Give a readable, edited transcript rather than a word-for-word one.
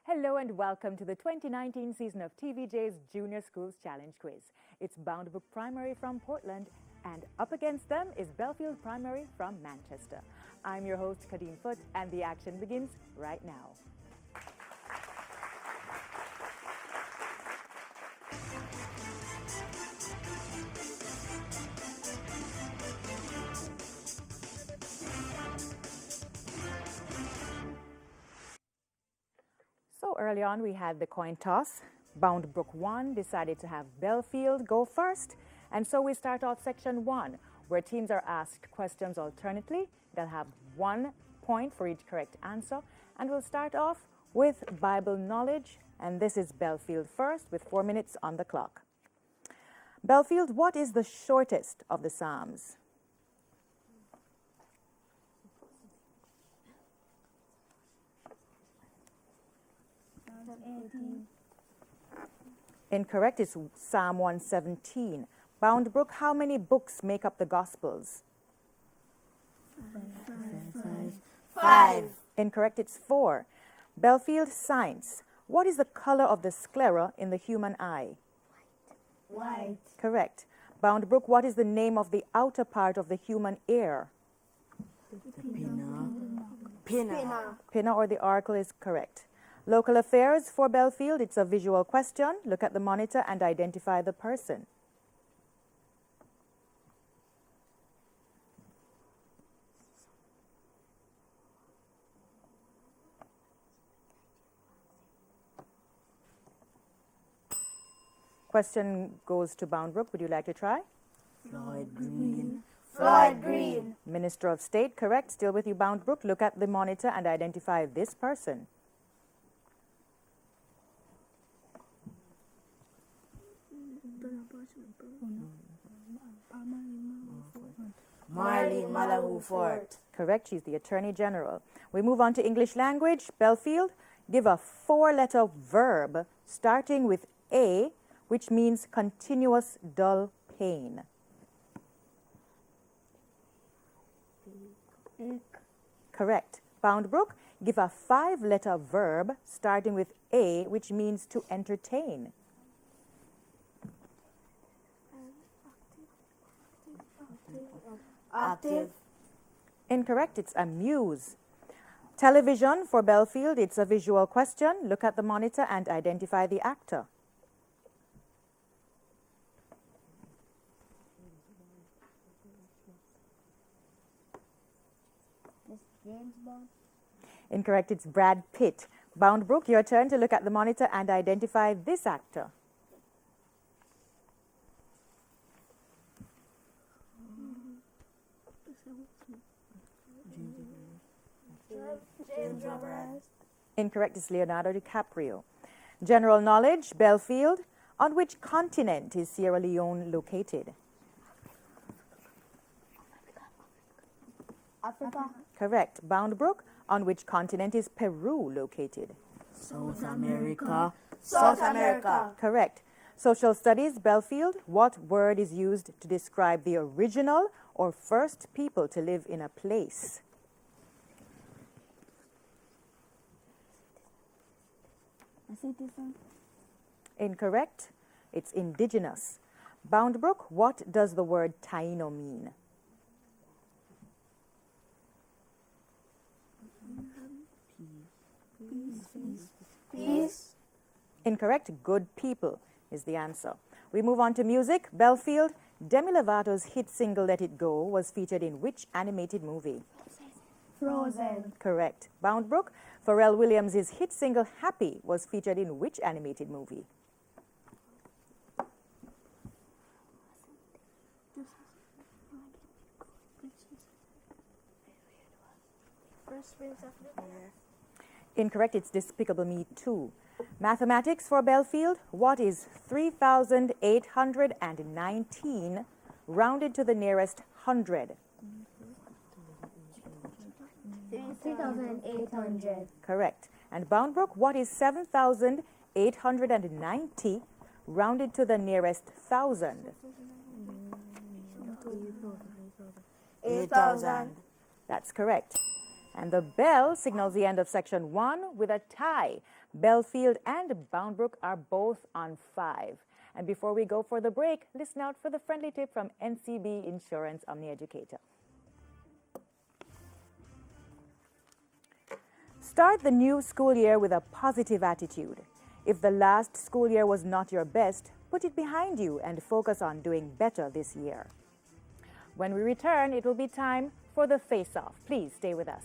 Hello and welcome to the 2019 season of TVJ's Junior Schools Challenge Quiz. It's Boundbrook Primary from Portland, and up against them is Bellefield Primary from Manchester. I'm your host, Kadeen Foote, and the action begins right now. So early on we had the coin toss. Boundbrook 1 decided to have Bellefield go first, and so we start off section 1, where teams are asked questions alternately. They'll have 1 point for each correct answer, and we'll start off with Bible knowledge, and this is Bellefield first with 4 minutes on the clock. Bellefield, what is the shortest of the Psalms? Incorrect, it's Psalm 117. Boundbrook, how many books make up the Gospels? 5. Incorrect, it's 4. Bellefield, science. What is the color of the sclera in the human eye? White. Correct. Boundbrook, what is the name of the outer part of the human ear? Pinna. Pinna or the auricle is correct. Local affairs for Bellefield, it's a visual question. Look at the monitor and identify the person. Question goes to Boundbrook. Would you like to try? Floyd Green. Floyd Green. Minister of State, correct. Still with you, Boundbrook. Look at the monitor and identify this person. Marlene Malahoo Fort. Correct, she's the Attorney General. We move on to English language. Bellefield, give a 4-letter verb starting with A, which means continuous dull pain. Correct. Boundbrook, give a 5-letter verb starting with A, which means to entertain. Active. Incorrect, it's amuse. Television for Bellefield, it's a visual question. Look at the monitor and identify the actor. James Bond. Incorrect, it's Brad Pitt. Boundbrook, your turn to look at the monitor and identify this actor. James Roberts. Incorrect, it's Leonardo DiCaprio. General knowledge, Bellefield, on which continent is Sierra Leone located? Africa. Correct. Boundbrook, on which continent is Peru located? South America. South America. Correct. Social studies, Bellefield, what word is used to describe the original or first people to live in a place? A citizen. Incorrect. It's indigenous. Boundbrook, what does the word Taino mean? Peace. Incorrect. Good people is the answer. We move on to music. Bellefield, Demi Lovato's hit single Let It Go was featured in which animated movie? Frozen. Correct. Boundbrook, Pharrell Williams' hit single Happy was featured in which animated movie? Fresh Prince of Bel-Air. Incorrect, it's Despicable Me 2. Mathematics for Bellefield, what is 3,819 rounded to the nearest hundred? 3,800. Correct. And Boundbrook, what is 7,890 rounded to the nearest thousand? 8,000. That's correct. And the bell signals the end of section 1 with a tie. Bellefield and Boundbrook are both on 5. And before we go for the break, listen out for the friendly tip from NCB Insurance Omni Educator. Start the new school year with a positive attitude. If the last school year was not your best, put it behind you and focus on doing better this year. When we return, it will be time for the face-off. Please stay with us.